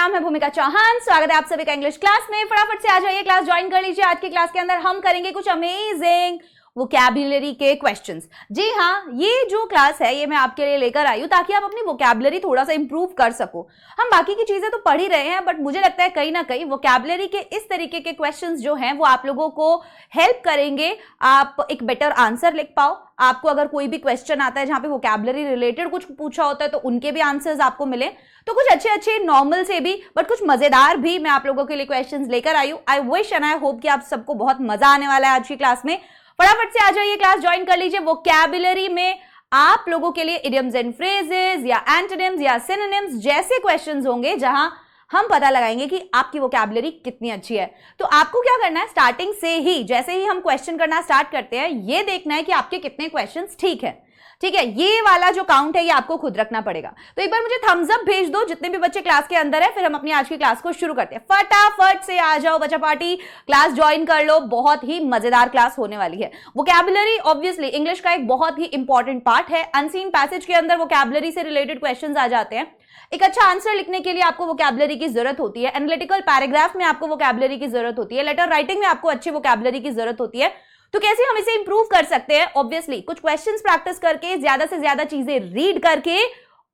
नाम है भूमिका चौहान। स्वागत है आप सभी का इंग्लिश क्लास में। फटाफट से आ जाइए, क्लास ज्वाइन कर लीजिए। आज की क्लास के अंदर हम करेंगे कुछ अमेजिंग वोकैबुलरी के क्वेश्चंस। जी हाँ, ये जो क्लास है ये मैं आपके लिए लेकर आई हूँ ताकि आप अपनी वोकैबुलरी थोड़ा सा इंप्रूव कर सको। हम बाकी की चीजें तो पढ़ ही रहे हैं, बट मुझे लगता है कहीं ना कहीं वोकैबुलरी के इस तरीके के क्वेश्चंस जो हैं वो आप लोगों को हेल्प करेंगे, आप एक बेटर आंसर लिख पाओ। आपको अगर कोई भी क्वेश्चन आता है जहां पे वोकैबुलरी रिलेटेड कुछ पूछा होता है तो उनके भी आंसर्स आपको मिले। तो कुछ अच्छे अच्छे नॉर्मल से भी बट कुछ मजेदार भी मैं आप लोगों के लिए क्वेश्चंस लेकर आई हूँ। I wish and I hope कि आप सबको बहुत मजा आने वाला है आज की क्लास में। फटाफट से आ जाइए, क्लास ज्वाइन कर लीजिए। वोकैबुलरी में आप लोगों के लिए इडियम्स एंड फ्रेजेस या एंटोनिम्स या सिनोनिम्स जैसे क्वेश्चंस होंगे जहां हम पता लगाएंगे कि आपकी वोकैबुलरी कितनी अच्छी है। तो आपको क्या करना है, स्टार्टिंग से ही जैसे ही हम क्वेश्चन करना स्टार्ट करते हैं ये देखना है कि आपके कितने क्वेश्चंस ठीक है। ठीक है, ये वाला जो काउंट है ये आपको खुद रखना पड़ेगा। तो एक बार मुझे थम्स अप भेज दो जितने भी बच्चे क्लास के अंदर है, फिर हम अपनी आज की क्लास को शुरू करते हैं। फटाफट से आ जाओ बच्चा पार्टी, क्लास ज्वाइन कर लो। बहुत ही मजेदार क्लास होने वाली है। वोकैबुलरी ऑब्वियसली इंग्लिश का एक बहुत ही इंपॉर्टेंट पार्ट है। अनसीन पैसेज के अंदर वोकैबुलरी से रिलेटेड क्वेश्चंस आ जाते हैं। एक अच्छा आंसर लिखने के लिए आपको वोकैबुलरी की जरूरत होती है। एनालिटिकल पैराग्राफ में आपको वोकैबुलरी की जरूरत होती है। लेटर राइटिंग में आपको अच्छी वोकैबुलरी की जरूरत होती है। तो कैसे हम इसे इंप्रूव कर सकते हैं? ऑब्वियसली कुछ क्वेश्चंस प्रैक्टिस करके, ज्यादा से ज्यादा चीजें रीड करके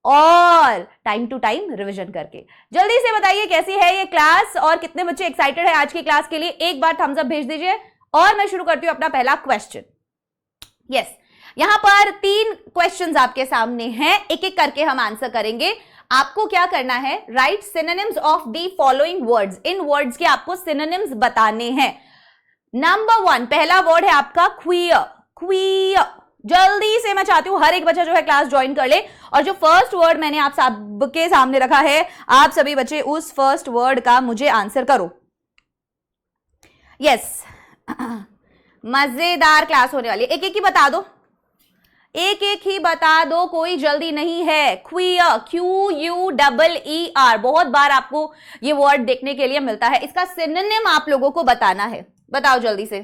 और टाइम टू टाइम रिवीजन करके। जल्दी से बताइए कैसी है ये क्लास और कितने बच्चे एक्साइटेड है आज की क्लास के लिए। एक बार थम्स अप भेज दीजिए और मैं शुरू करती हूं अपना पहला क्वेश्चन। यस, यहां पर 3 क्वेश्चंस आपके सामने हैं, एक एक करके हम आंसर करेंगे। आपको क्या करना है, right synonyms of the following words. इन वर्ड्स के आपको सिनोनिम्स बताने हैं। नंबर 1 पहला वर्ड है आपका क्वियर। क्वियर, जल्दी से मैं चाहती हूं हर एक बच्चा जो है क्लास ज्वाइन कर ले। और जो फर्स्ट वर्ड मैंने आप सबके सामने रखा है, आप सभी बच्चे उस फर्स्ट वर्ड का मुझे आंसर करो। यस, मजेदार क्लास होने वाली है। एक एक ही बता दो, एक एक ही बता दो, कोई जल्दी नहीं है। क्वियर, QUEER, बहुत बार आपको ये वर्ड देखने के लिए मिलता है। इसका सिनोनिम आप लोगों को बताना है। बताओ जल्दी से।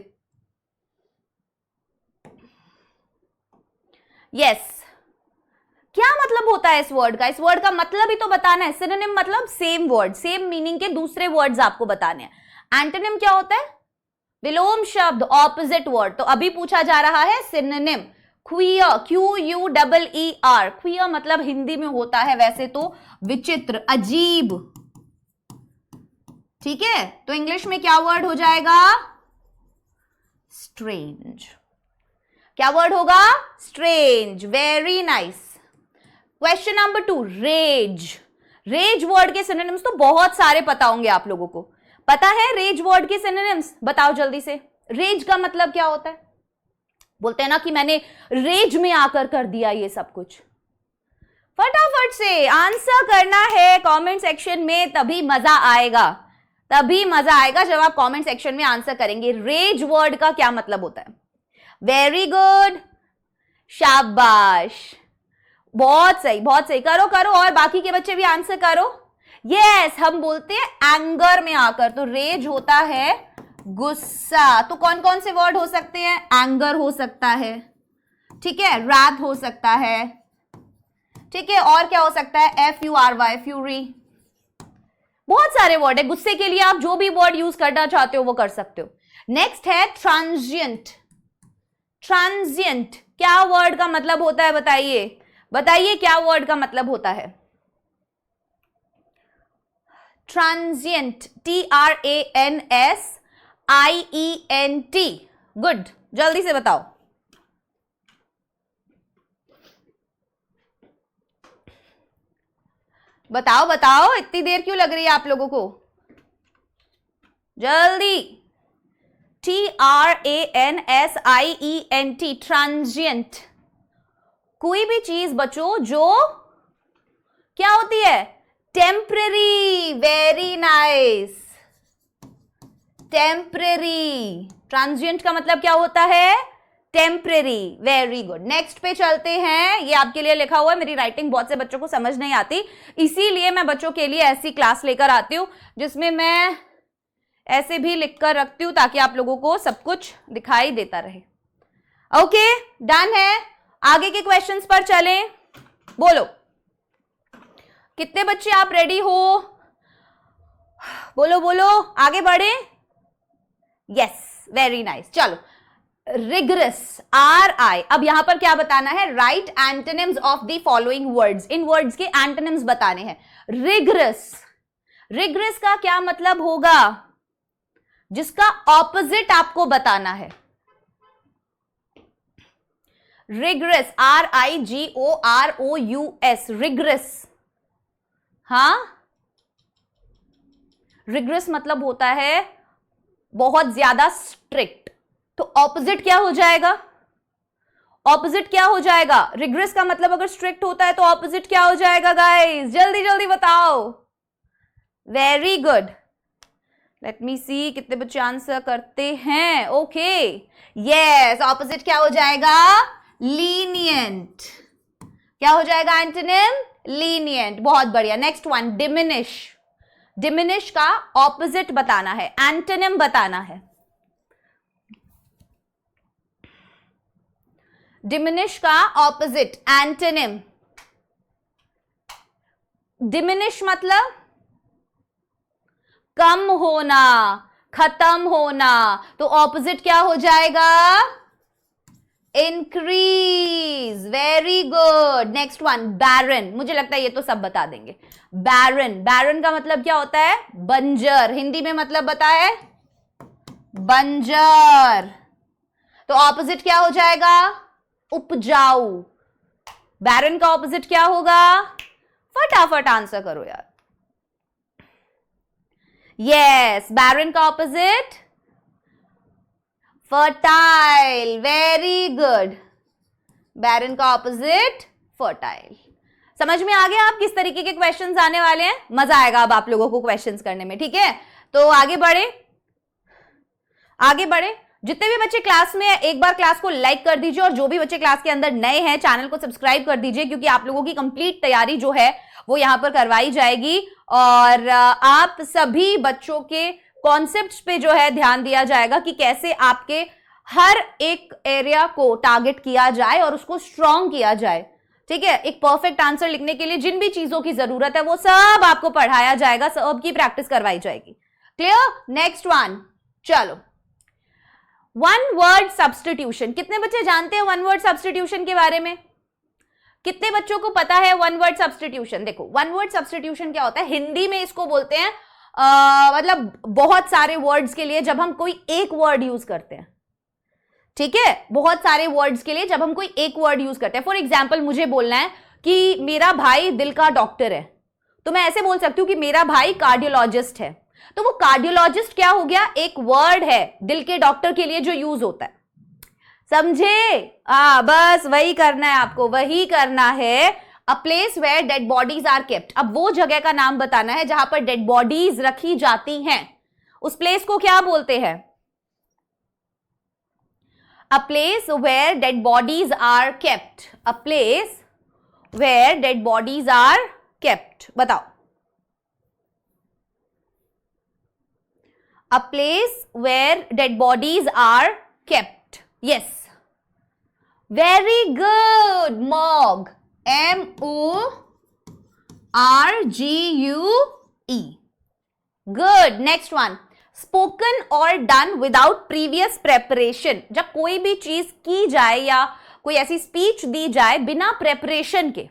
यस, क्या मतलब होता है इस वर्ड का? इस वर्ड का मतलब ही तो बताना है। सिनोनिम मतलब सेम वर्ड, सेम मीनिंग के दूसरे वर्ड्स आपको बताने हैं। एंटोनिम क्या होता है? विलोम शब्द, ऑपोजिट वर्ड। तो अभी पूछा जा रहा है सिनोनिम। क्वियर, QUEER, क्वियर मतलब हिंदी में होता है वैसे तो विचित्र, अजीब। ठीक है, तो इंग्लिश में क्या वर्ड हो जाएगा? स्ट्रेंज। क्या वर्ड होगा? Strange. Very nice. Question number 2, raise. Raise word के सिनोनिम्स तो बहुत सारे पता होंगे आप लोगों को। पता है रेज वर्ड के सिनोनिम्स? बताओ जल्दी से। रेज का मतलब क्या होता है? बोलते हैं ना कि मैंने रेज में आकर कर दिया ये सब कुछ। फटाफट से आंसर करना है कमेंट सेक्शन में, तभी मजा आएगा। तभी मजा आएगा जब आप कमेंट सेक्शन में आंसर करेंगे। रेज वर्ड का क्या मतलब होता है? वेरी गुड, शाबाश, बहुत सही, बहुत सही। करो करो, और बाकी के बच्चे भी आंसर करो। यस, हम बोलते हैं एंगर में आकर, तो रेज होता है गुस्सा। तो कौन कौन से वर्ड हो सकते हैं? एंगर हो सकता है, ठीक है, रात हो सकता है, ठीक है, और क्या हो सकता है? FURY, fury. बहुत सारे वर्ड है। गुस्से के लिए आप जो भी वर्ड यूज करना चाहते हो वो कर सकते हो। नेक्स्ट है ट्रांजिएंट। ट्रांजिएंट क्या वर्ड का मतलब होता है? बताइए बताइए, क्या वर्ड का मतलब होता है? Transient, TRANSIENT। गुड, जल्दी से बताओ। बताओ बताओ, इतनी देर क्यों लग रही है आप लोगों को? जल्दी। TRANSIENT, transient. कोई भी चीज बच्चों जो क्या होती है? Temporary. Very nice, temporary. Transient का मतलब क्या होता है? टेम्परेरी। Very good. नेक्स्ट पे चलते हैं। ये आपके लिए लिखा हुआ है, मेरी राइटिंग बहुत से बच्चों को समझ नहीं आती, इसीलिए मैं बच्चों के लिए ऐसी क्लास लेकर आती हूं जिसमें मैं ऐसे भी लिखकर रखती हूं ताकि आप लोगों को सब कुछ दिखाई देता रहे। ओके, डन है। आगे के क्वेश्चंस पर चलें। बोलो कितने बच्चे आप रेडी हो? बोलो बोलो, आगे बढ़े। Yes, very nice. चलो, रिगरस, RI। अब यहां पर क्या बताना है? Right antonyms of the following words. इन वर्ड्स के एंटोनिम्स बताने हैं। रिगरस, रिगरस का क्या मतलब होगा? जिसका ऑपोजिट आपको बताना है। Rigorous, RIGOROUS, rigorous. हाँ, रिगरस मतलब होता है बहुत ज्यादा स्ट्रिक्ट। तो ऑपोजिट क्या हो जाएगा? ऑपोजिट क्या हो जाएगा? रिगरस का मतलब अगर स्ट्रिक्ट होता है तो ऑपोजिट क्या हो जाएगा गाइस? जल्दी जल्दी बताओ। Very good. लेट मी सी कितने बच्चे आंसर करते हैं। ओके, यस, ऑपोजिट क्या हो जाएगा? लीनियंट। क्या हो जाएगा एंटोनिम? लीनियंट। बहुत बढ़िया। Next one, diminish. डिमिनिश का ऑपोजिट बताना है, एंटोनिम बताना है। डिमिनिश का ऑपोजिट, एंटोनिम। डिमिनिश मतलब कम होना, खत्म होना। तो ऑपोजिट क्या हो जाएगा? Increase. Very good. Next one, barren. मुझे लगता है ये तो सब बता देंगे। बैरन, बैरन का मतलब क्या होता है? बंजर। हिंदी में मतलब बताए? बंजर। तो ऑपोजिट क्या हो जाएगा? उपजाऊ। बैरन का ऑपोजिट क्या होगा? फटाफट आंसर करो यार। यस, बैरन का opposite fertile. Very good. Barren का ऑपोजिट फर्टाइल। समझ में आ गया आप किस तरीके के क्वेश्चंस आने वाले हैं? मजा आएगा अब आप लोगों को क्वेश्चंस करने में। ठीक है, तो आगे बढ़े, आगे बढ़े। जितने भी बच्चे क्लास में हैं, एक बार क्लास को लाइक कर दीजिए, और जो भी बच्चे क्लास के अंदर नए हैं, चैनल को सब्सक्राइब कर दीजिए, क्योंकि आप लोगों की कंप्लीट तैयारी जो है वो यहां पर करवाई जाएगी। और आप सभी बच्चों के कॉन्सेप्ट्स पे जो है ध्यान दिया जाएगा कि कैसे आपके हर एक एरिया को टारगेट किया जाए और उसको स्ट्रॉन्ग किया जाए। ठीक है, एक परफेक्ट आंसर लिखने के लिए जिन भी चीजों की जरूरत है वो सब आपको पढ़ाया जाएगा, सब की प्रैक्टिस करवाई जाएगी। क्लियर? नेक्स्ट वन, चलो, वन वर्ड सब्स्टिट्यूशन। कितने बच्चे जानते हैं वन वर्ड सब्स्टिट्यूशन के बारे में? कितने बच्चों को पता है वन वर्ड सब्स्टिट्यूशन? देखो, वन वर्ड सब्स्टिट्यूशन क्या होता है? हिंदी में इसको बोलते हैं मतलब बहुत सारे वर्ड्स के लिए जब हम कोई एक वर्ड यूज करते हैं। ठीक है, बहुत सारे वर्ड्स के लिए जब हम कोई एक वर्ड यूज करते हैं। फॉर एग्जाम्पल, मुझे बोलना है कि मेरा भाई दिल का डॉक्टर है, तो मैं ऐसे बोल सकती हूं कि मेरा भाई कार्डियोलॉजिस्ट है। तो वो कार्डियोलॉजिस्ट क्या हो गया? एक वर्ड है दिल के डॉक्टर के लिए जो यूज होता है। समझे? बस वही करना है आपको, वही करना है। A place where dead bodies are kept. अब वो जगह का नाम बताना है जहां पर डेड बॉडीज रखी जाती हैं। उस प्लेस को क्या बोलते हैं? A place where dead bodies are kept. A place where dead bodies are kept. बताओ। A place where dead bodies are kept. Yes. Very good. Morgue. MORGUE. Good. Next one. Spoken और done without previous preparation. जब कोई भी चीज की जाए या कोई ऐसी स्पीच दी जाए बिना प्रेपरेशन के।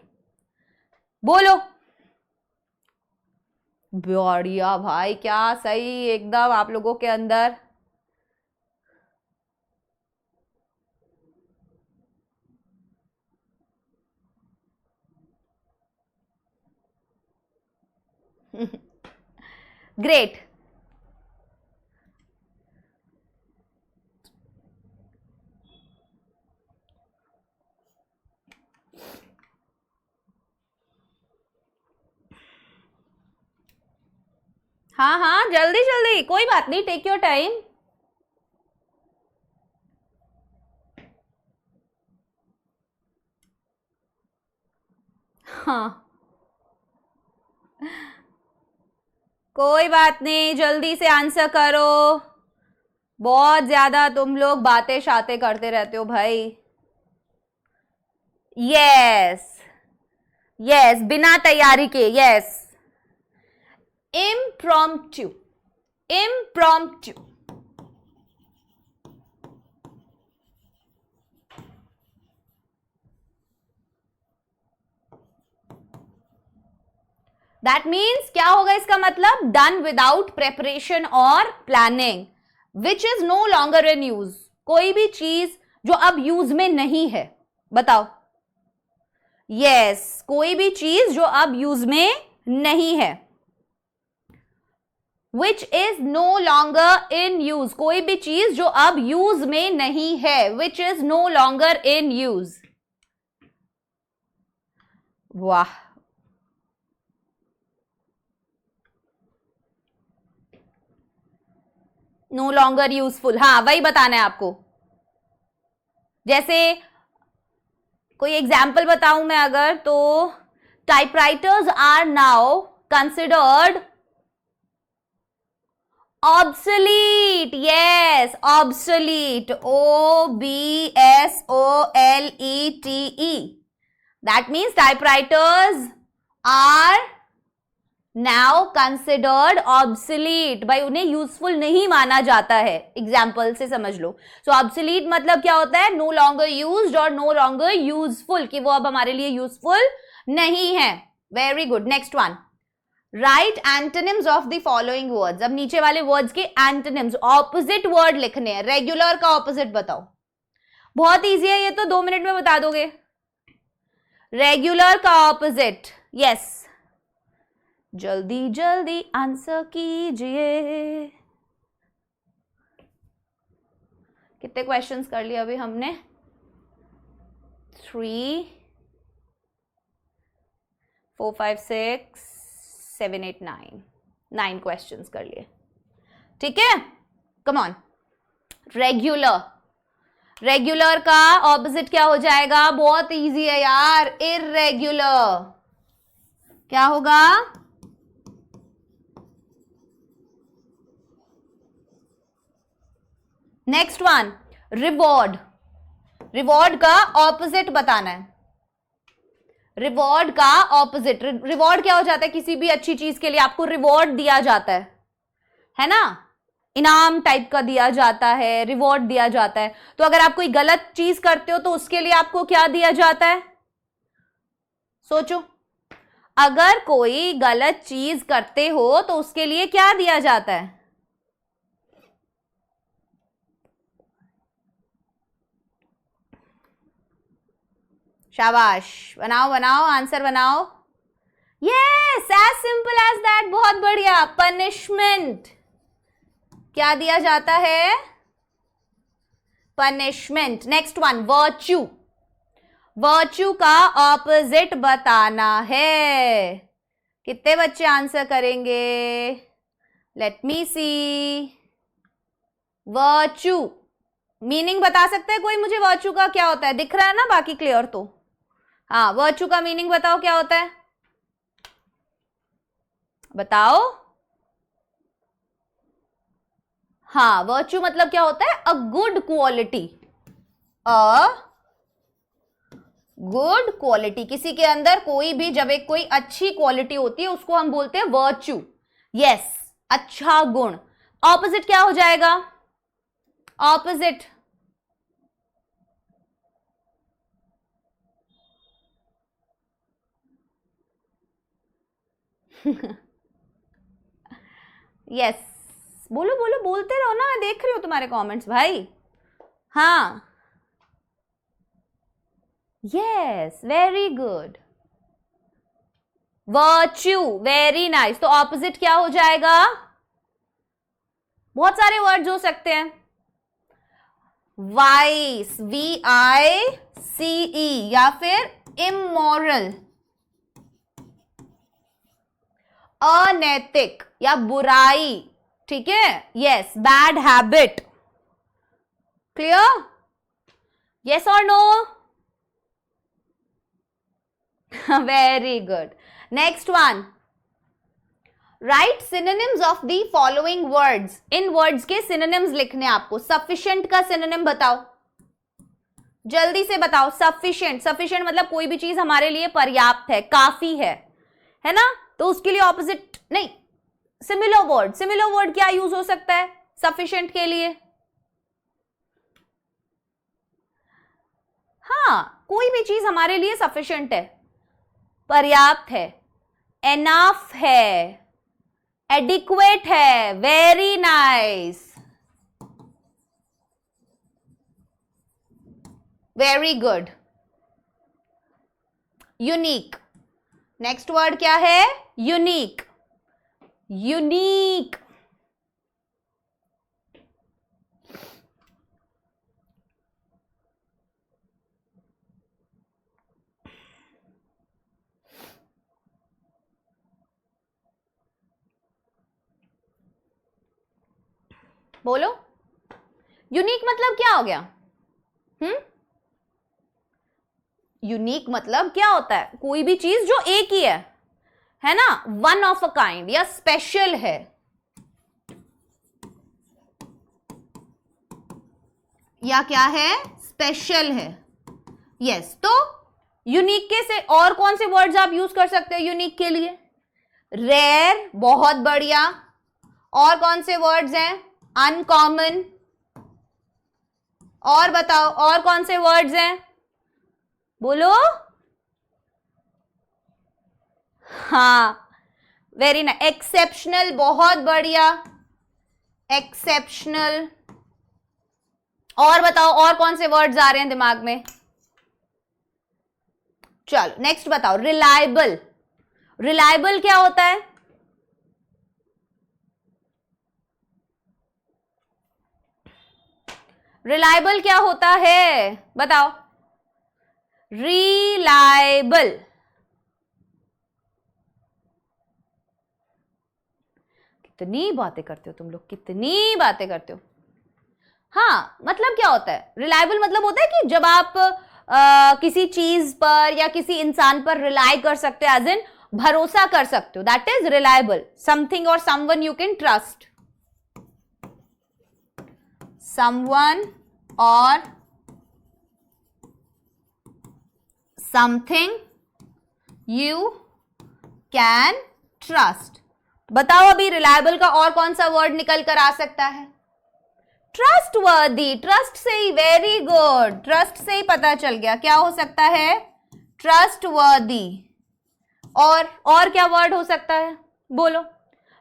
बोलो। बढ़िया भाई, क्या सही एकदम आप लोगों के अंदर। ग्रेट। हाँ हाँ, जल्दी जल्दी, कोई बात नहीं, टेक योर टाइम। हाँ, कोई बात नहीं, जल्दी से आंसर करो। बहुत ज्यादा तुम लोग बातें शातें करते रहते हो भाई। यस यस, बिना तैयारी के। Yes, impromptu, impromptu. That means क्या होगा इसका मतलब, डन विदाउट प्रेपरेशन और planning, which is no longer in use. कोई भी चीज जो अब यूज में नहीं है, बताओ. यस, कोई भी चीज जो अब यूज में नहीं है. Which is no longer in use, कोई भी चीज जो अब यूज में नहीं है, which is no longer in use. वाह, नो लॉन्गर यूजफुल. हाँ, वही बताना है आपको. जैसे कोई एग्जाम्पल बताऊं मैं अगर, तो typewriters are now considered obsolete. Yes, obsolete, OBSOLETE. That means typewriters are now considered obsolete. भाई उन्हें यूजफुल नहीं माना जाता है. एग्जाम्पल से समझ लो. सो ऑब्सोलीट मतलब क्या होता है, नो लॉन्गर यूज्ड और नो लॉन्गर यूजफुल, कि वो अब हमारे लिए यूजफुल नहीं है. Very good. Next one, right antonyms of the following words. अब नीचे वाले वर्ड्स के एंटोनिम्स, ऑपोजिट वर्ड लिखने हैं. रेगुलर का ऑपोजिट बताओ. बहुत ईजी है ये तो, 2 मिनट में बता दोगे. रेगुलर का ऑपोजिट. यस, जल्दी जल्दी आंसर कीजिए. कितने क्वेश्चंस कर लिए अभी हमने? 3, 4, 5, 6, 7, 8, 9 क्वेश्चंस कर लिए. ठीक है, कम ऑन. रेगुलर, रेगुलर का ऑपोजिट क्या हो जाएगा? बहुत इजी है यार, इर्रेगुलर. क्या होगा? Next one, reward. रिवॉर्ड का ऑपोजिट बताना है. रिवॉर्ड का ऑपोजिट. रिवॉर्ड क्या हो जाता है? किसी भी अच्छी चीज के लिए आपको रिवॉर्ड दिया जाता है ना? इनाम टाइप का दिया जाता है, रिवॉर्ड दिया जाता है. तो अगर आप कोई गलत चीज करते हो तो उसके लिए आपको क्या दिया जाता है? सोचो, अगर कोई गलत चीज करते हो तो उसके लिए क्या दिया जाता है? शाबाश, बनाओ बनाओ, आंसर बनाओ. Yes, as simple as that. बहुत बढ़िया. पनिशमेंट. क्या दिया जाता है? Punishment. Next one, virtue. Virtue का ऑपोजिट बताना है. कितने बच्चे आंसर करेंगे? Let me see. Virtue meaning बता सकते हैं कोई मुझे? वर्च्यू का क्या होता है? दिख रहा है ना बाकी क्लियर? तो हाँ, वर्च्यू का मीनिंग बताओ क्या होता है? बताओ. हाँ, वर्च्यू मतलब क्या होता है? A good quality. A good quality. किसी के अंदर कोई भी जब एक कोई अच्छी क्वालिटी होती है उसको हम बोलते हैं वर्च्यू. यस, अच्छा गुण. ऑपोजिट क्या हो जाएगा? ऑपोजिट. यस, बोलो बोलो, बोलते रहो ना, मैं देख रही हूं तुम्हारे कमेंट्स भाई. हाँ, yes, very good. Virtue, very nice. तो ऑपोजिट क्या हो जाएगा? बहुत सारे वर्ड्स हो सकते हैं. वाइस, VICE, या फिर इमोरल, अनैतिक या बुराई. ठीक है. Yes, bad habit. Clear? Yes और no? Very good. Next one, write synonyms of the following words. इन वर्ड्स के सिनोनिम्स लिखने आपको. सफिशिएंट का सिनोनिम बताओ, जल्दी से बताओ. सफिशिएंट. सफिशिएंट मतलब कोई भी चीज हमारे लिए पर्याप्त है, काफी है ना? तो उसके लिए ऑपोजिट नहीं, सिमिलर वर्ड क्या यूज हो सकता है सफिशिएंट के लिए? हाँ, कोई भी चीज हमारे लिए सफिशिएंट है, पर्याप्त है, एनफ है, एडिक्वेट है, very nice, very good, unique. Next word क्या है? Unique, unique. बोलो, यूनिक मतलब क्या हो गया? यूनिक मतलब क्या होता है? कोई भी चीज जो एक ही है ना, वन ऑफ अ काइंड या स्पेशल है, या क्या है? स्पेशल है। यस, तो यूनिक के से और कौन से वर्ड्स आप यूज कर सकते हो यूनिक के लिए? रेयर, बहुत बढ़िया। और कौन से वर्ड्स हैं? अनकॉमन। और बताओ, और कौन से वर्ड्स हैं? बोलो। हाँ, वेरी नाइस। एक्सेप्शनल, बहुत बढ़िया, एक्सेप्शनल। और बताओ, और कौन से वर्ड्स आ रहे हैं दिमाग में? चलो नेक्स्ट बताओ। रिलायबल, रिलायबल क्या होता है? रिलायबल क्या होता है बताओ? रिलायबल, कितनी बातें करते हो तुम लोग, कितनी बातें करते हो। हाँ, मतलब क्या होता है? रिलायबल मतलब होता है कि जब आप किसी चीज पर या किसी इंसान पर रिलाय कर सकते हो, एज इन भरोसा कर सकते हो, दैट इज रिलायबल। समथिंग और someone you can trust, someone or something you can trust. बताओ अभी रिलायबल का और कौन सा वर्ड निकल कर आ सकता है? ट्रस्टवर्दी, ट्रस्ट से ही, वेरी गुड, ट्रस्ट से ही पता चल गया क्या हो सकता है? ट्रस्टवर्दी। और क्या वर्ड हो सकता है? बोलो।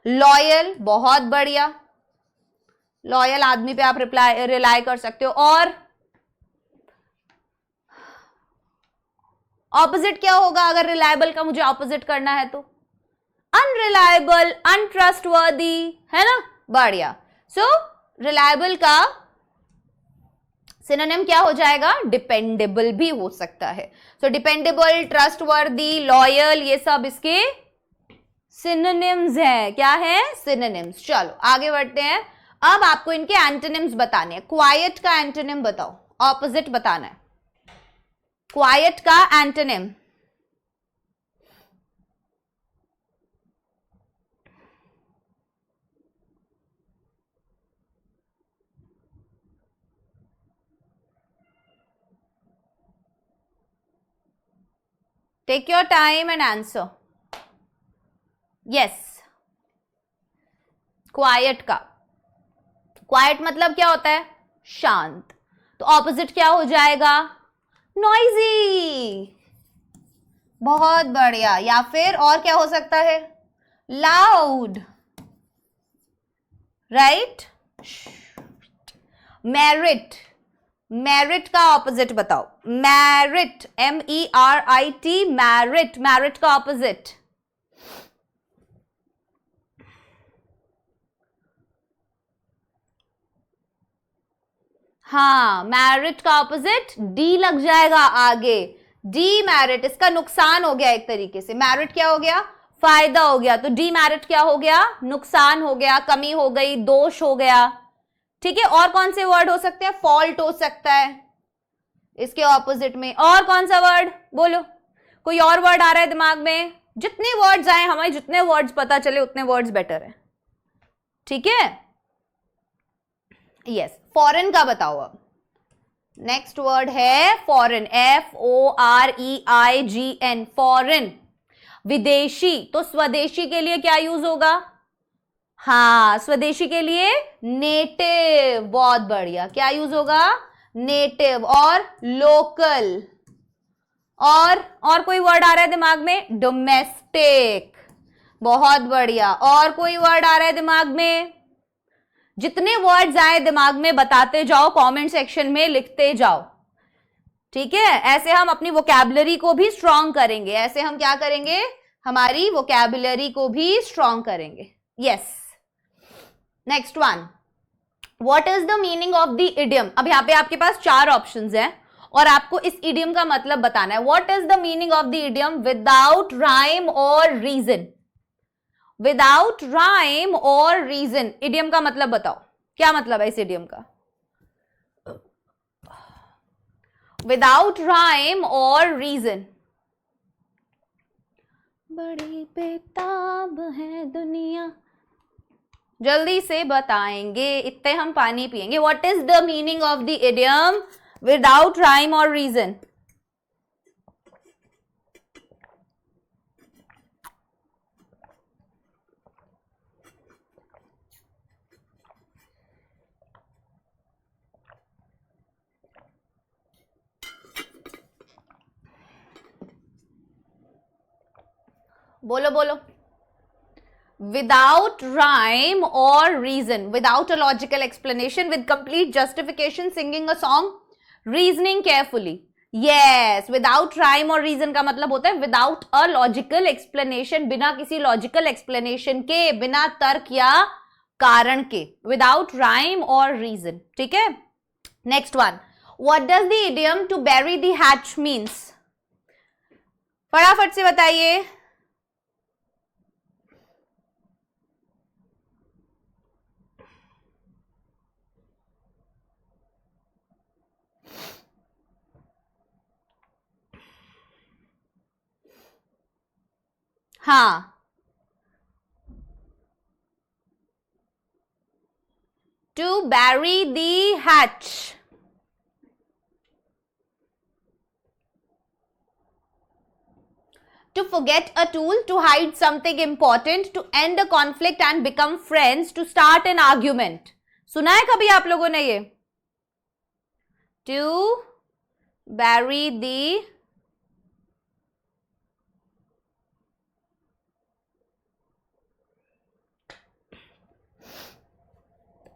लॉयल, बहुत बढ़िया, लॉयल आदमी पे आप रिलाय कर सकते हो। और ऑपोजिट क्या होगा अगर रिलायबल का मुझे ऑपोजिट करना है तो? अनरिलायबल, अनट्रस्टवर्दी, है ना? बढ़िया। सो रिलायबल का सिनोनिम क्या हो जाएगा? डिपेंडेबल भी हो सकता है। सो डिपेंडेबल, ट्रस्टवर्दी, लॉयल, ये सब इसके सिनोनिम्स हैं। क्या है? सिनोनिम्स। चलो आगे बढ़ते हैं। अब आपको इनके एंटोनिम्स बताने हैं। क्वाइट का एंटोनिम बताओ, ऑपोजिट बताना है। क्वाइट का antonym, take your time and answer. Yes, quite का, क्वाइट मतलब क्या होता है? शांत। तो ऑपोजिट क्या हो जाएगा? नॉइजी, बहुत बढ़िया। या फिर और क्या हो सकता है? Loud, right. मेरिट, मेरिट का ऑपोजिट बताओ। मैरिट, MERIT, मैरिट, मैरिट का ऑपोजिट? हाँ, मैरिट का ऑपोजिट डी लग जाएगा आगे। डी मैरिट, इसका नुकसान हो गया एक तरीके से। मैरिट क्या हो गया? फायदा हो गया। तो डी मैरिट क्या हो गया? नुकसान हो गया, कमी हो गई, दोष हो गया। ठीक है। और कौन से वर्ड हो सकते हैं? फॉल्ट हो सकता है इसके ऑपोजिट में। और कौन सा वर्ड? बोलो, कोई और वर्ड आ रहा है दिमाग में? जितने वर्ड्स आए, हमें जितने वर्ड्स पता चले उतने वर्ड्स बेटर है। ठीक है। यस, फॉरेन का बताओ अब। नेक्स्ट वर्ड है फॉरेन, FOREIGN, फॉरेन, विदेशी। तो स्वदेशी के लिए क्या यूज होगा? हाँ, स्वदेशी के लिए नेटिव, बहुत बढ़िया। क्या यूज होगा? नेटिव। और लोकल, और कोई वर्ड आ रहा है दिमाग में? डोमेस्टिक, बहुत बढ़िया। और कोई वर्ड आ रहा है दिमाग में? जितने वर्ड्स आए दिमाग में बताते जाओ, कमेंट सेक्शन में लिखते जाओ, ठीक है। ऐसे हम अपनी वोकैबुलरी को भी स्ट्रॉन्ग करेंगे। ऐसे हम क्या करेंगे? हमारी वोकैबुलरी को भी स्ट्रॉन्ग करेंगे। Yes, next one, what is the meaning of the idiom? अब यहां पे आपके पास 4 ऑप्शंस हैं और आपको इस इडियम का मतलब बताना है। What is the meaning of the idiom without rhyme और रीजन? विदाउट राइम और रीजन, इडियम का मतलब बताओ, क्या मतलब है इस इडियम का? विदाउट राइम और रीजन। बड़ी बेताब है दुनिया, जल्दी से बताएंगे, इतने हम पानी पिएंगे। What is the meaning of the idiom without rhyme और रीजन? बोलो बोलो। Without rhyme or reason, without a logical explanation, with complete justification, singing a song, reasoning carefully. Yes, without rhyme और reason का मतलब होता है without a logical explanation, बिना किसी logical explanation के, बिना तर्क या कारण के, without rhyme और reason, ठीक है। Next one, what does the idiom to bury the hatch means? फटाफट से बताइए। हाँ, to bury the hatch, to forget a tool, to hide something important, to end a conflict and become friends, to start an argument. सुना है कभी आप लोगों ने ये? To bury the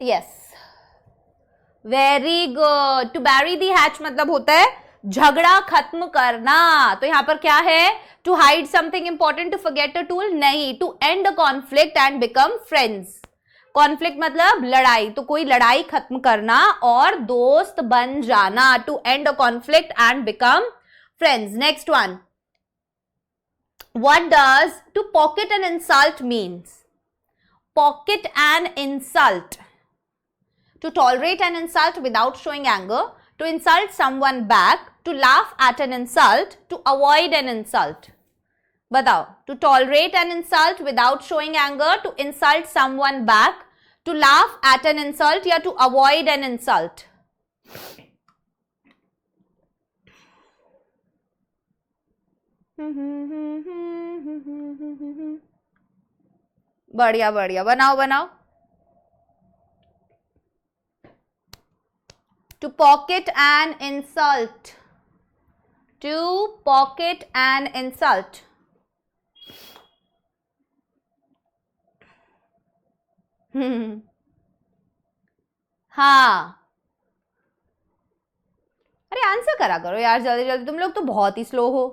yes, very good. To bury the hatch मतलब होता है झगड़ा खत्म करना। तो यहां पर क्या है? To hide something important, to forget a tool नहीं, to end a conflict and become friends. Conflict मतलब लड़ाई, तो कोई लड़ाई खत्म करना और दोस्त बन जाना। To end a conflict and become friends. Next one, what does to pocket an insult means? Pocket an insult, to tolerate an insult without showing anger, to insult someone back, to laugh at an insult, to avoid an insult. बताओ, to tolerate an insult without showing anger, to insult someone back, to laugh at an insult या to avoid an insult. बढ़िया बढ़िया, बनाओ बनाओ। To pocket an insult, to pocket an insult. हाँ, अरे answer करा करो यार जल्दी जल्दी, तुम लोग तो बहुत ही स्लो हो।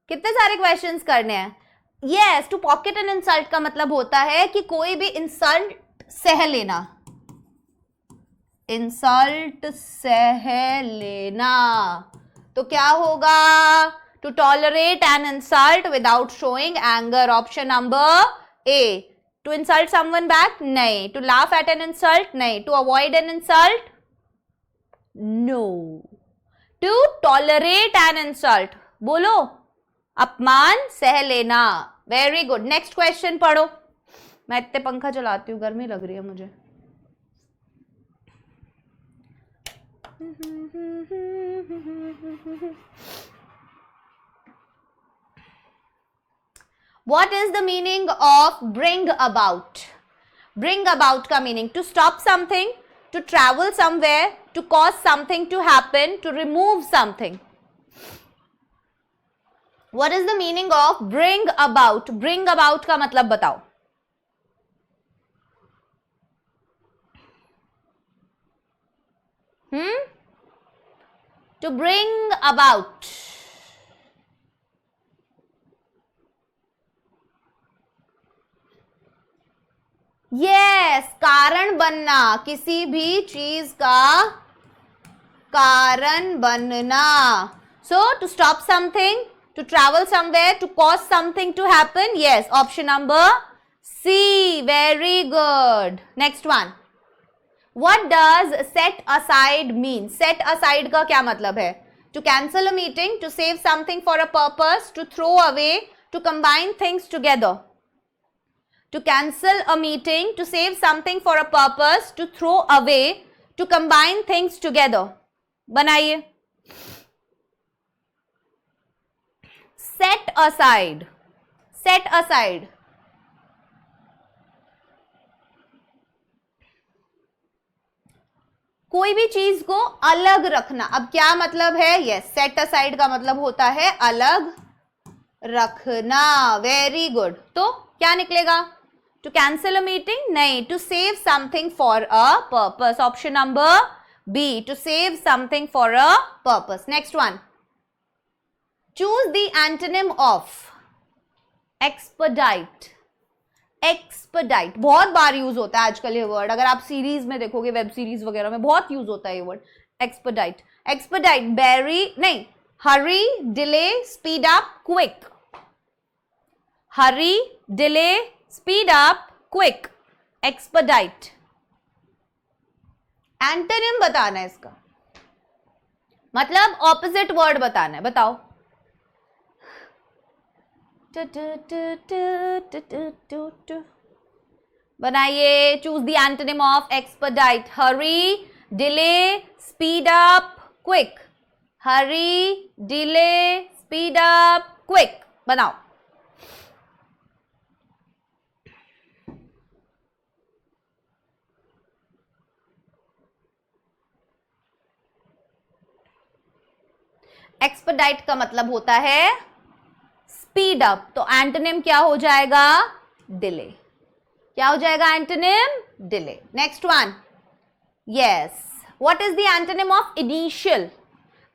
कितने सारे क्वेश्चंस करने हैं। Yes, to pocket an insult का मतलब होता है कि कोई भी इंसल्ट सह लेना, इंसल्ट सह लेना। तो क्या होगा? To tolerate an insult without showing anger, option number A. To insult someone back नहीं, to laugh at an insult नहीं, to avoid an insult no, to tolerate an insult, बोलो अपमान सह लेना। वेरी गुड, नेक्स्ट क्वेश्चन पढ़ो। मैं इतने पंखा चलाती हूँ, गर्मी लग रही है मुझे। What is the meaning of bring about? Bring about का meaning to stop something, to travel somewhere, to cause something to happen, to remove something. What is the meaning of bring about? Bring about का मतलब बताओ. To bring about. Yes, कारण बनना, किसी भी चीज का कारण बनना. So to stop something, to travel somewhere, to cause something to happen. Yes, option number C. Very good. Next one. What does set aside mean? Set aside का क्या मतलब है? To cancel a meeting, to save something for a purpose, to throw away, to combine things together. To cancel a meeting, to save something for a purpose, to throw away, to combine things together. बनाइए. Set aside. Set aside. कोई भी चीज को अलग रखना. अब क्या मतलब है? यस, सेट असाइड का मतलब होता है अलग रखना. Very good. तो क्या निकलेगा? To cancel a meeting? नहीं. To save something for a purpose. Option number B. To save something for a purpose. Next one. Choose the antonym of expedite. Expedite बहुत बार यूज होता है आजकल ये वर्ड. अगर आप सीरीज में देखोगे, वेब सीरीज वगैरह में बहुत यूज होता है ये वर्ड एक्सपर्डाइट. एक्सपर्डाइट बेरी नहीं. Hurry, delay, speed up, quick. Hurry, delay, speed up, quick. Expedite. Antonym बताना है इसका, मतलब ऑपोजिट वर्ड बताना है. बताओ. बनाइए. Choose the antonym of expedite. Hurry, delay, speed up, quick. Hurry, delay, speed up, quick. बनाओ. एक्सपर्डाइट का मतलब होता है स्पीड अप. तो एंटोनिम क्या हो जाएगा? डिले. क्या हो जाएगा antonym? Delay. Next one. Yes. What is the antonym of initial?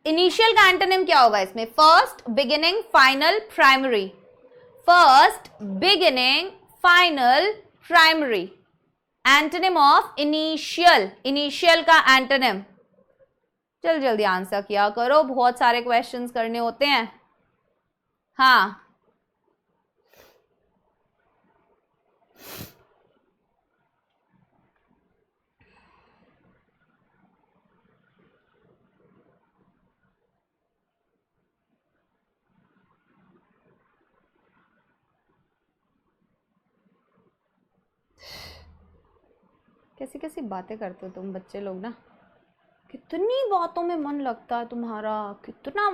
Initial का एंटोनिम क्या होगा इसमें? First, beginning, final, primary. First, beginning, final, primary. Antonym of initial. Initial का एंटोनिम. चल जल्दी आंसर किया करो, बहुत सारे क्वेश्चंस करने होते हैं. हाँ, कैसी कैसी बातें करते हो तुम बच्चे लोग ना. कितनी बातों में मन लगता है तुम्हारा. कितना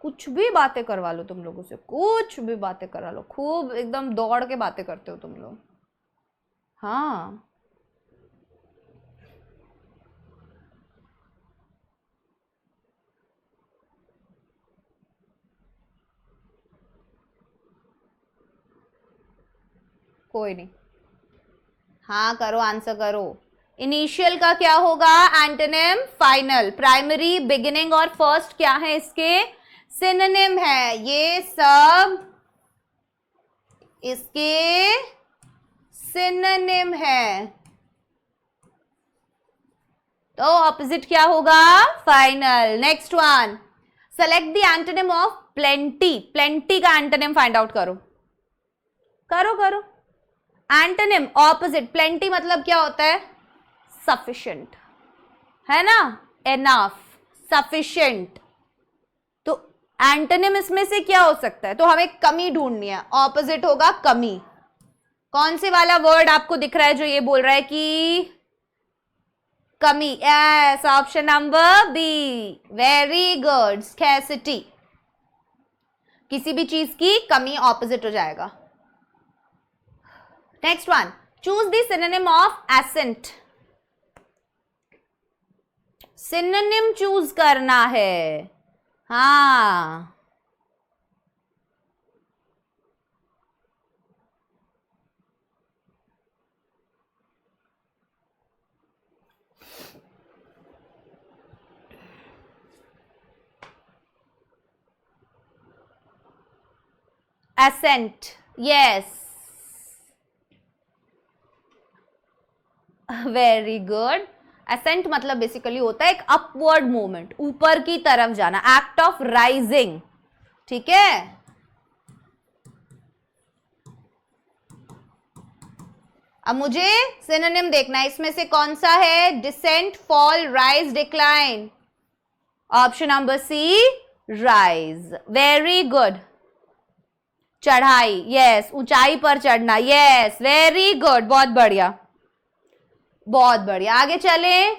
कुछ भी बातें करवा लो तुम लोगों से, कुछ भी बातें करा लो. खूब एकदम दौड़ के बातें करते हो तुम लोग. हाँ, कोई नहीं. हाँ करो, आंसर करो. इनिशियल का क्या होगा? Antonym final. प्राइमरी, बिगिनिंग और फर्स्ट क्या है इसके? सिनोनिम है. ये सब इसके सिनोनिम है. तो ऑपोजिट क्या होगा? Final. Next one. Select the antonym of plenty. Plenty का एंटोनिम फाइंड आउट करो. करो करो. Antonym opposite. प्लेंटी मतलब क्या होता है? सफिशिएंट, है ना? Enough, sufficient. तो एंटोनिम इसमें से क्या हो सकता है? तो हमें कमी ढूंढनी है. ऑपोजिट होगा कमी. कौन से वाला वर्ड आपको दिख रहा है जो ये बोल रहा है कि कमी? Yes, option number B. Very good. Scarcity. किसी भी चीज की कमी ऑपोजिट हो जाएगा. Next one. Choose the synonym of ascent, synonym choose करना है। हाँ, ascent, yes, very good. ascent मतलब बेसिकली होता है एक अपवर्ड मूवमेंट, ऊपर की तरफ जाना, एक्ट ऑफ राइजिंग, ठीक है। अब मुझे सिनोनिम देखना है, इसमें से कौन सा है? Descent, fall, rise, decline. Option number C, rise, very good. चढ़ाई, यस, ऊंचाई पर चढ़ना, यस, वेरी गुड, बहुत बढ़िया, बहुत बढ़िया। आगे चलें।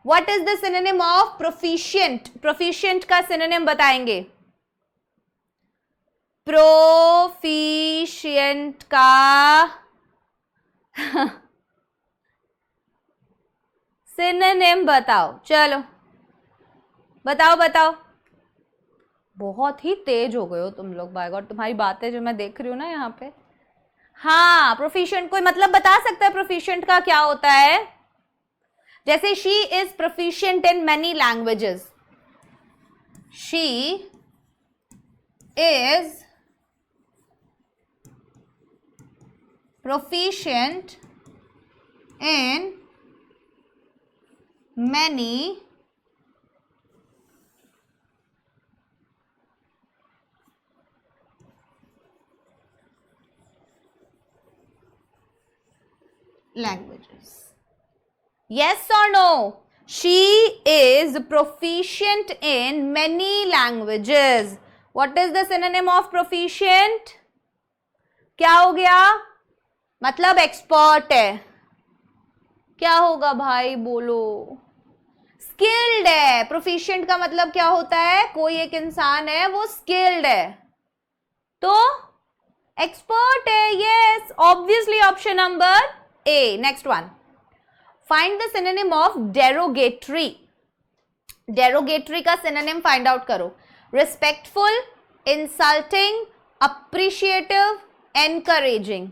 What is the synonym of proficient? Proficient का सिनोनिम बताएंगे। प्रोफिशिएंट का सिनोनिम बताओ, चलो बताओ बताओ। बहुत ही तेज हो गए हो तुम लोग, बाय गॉड, तुम्हारी बातें जो मैं देख रही हूँ ना यहाँ पे। हाँ, प्रोफिशिएंट कोई मतलब बता सकता है प्रोफिशिएंट का क्या होता है? जैसे she is proficient in many languages, she is proficient in many languages. Yes or no? She is proficient in many languages. What is the synonym of proficient? क्या हो गया? मतलब एक्सपर्ट है। क्या होगा भाई, बोलो? स्किल्ड है। प्रोफिशिएंट का मतलब क्या होता है? कोई एक इंसान है वो स्किल्ड है, तो एक्सपर्ट है। Yes, obviously option number A. Next one, find the synonym of derogatory. Derogatory का सिनोनिम फाइंड आउट करो। Respectful, insulting, appreciative, encouraging.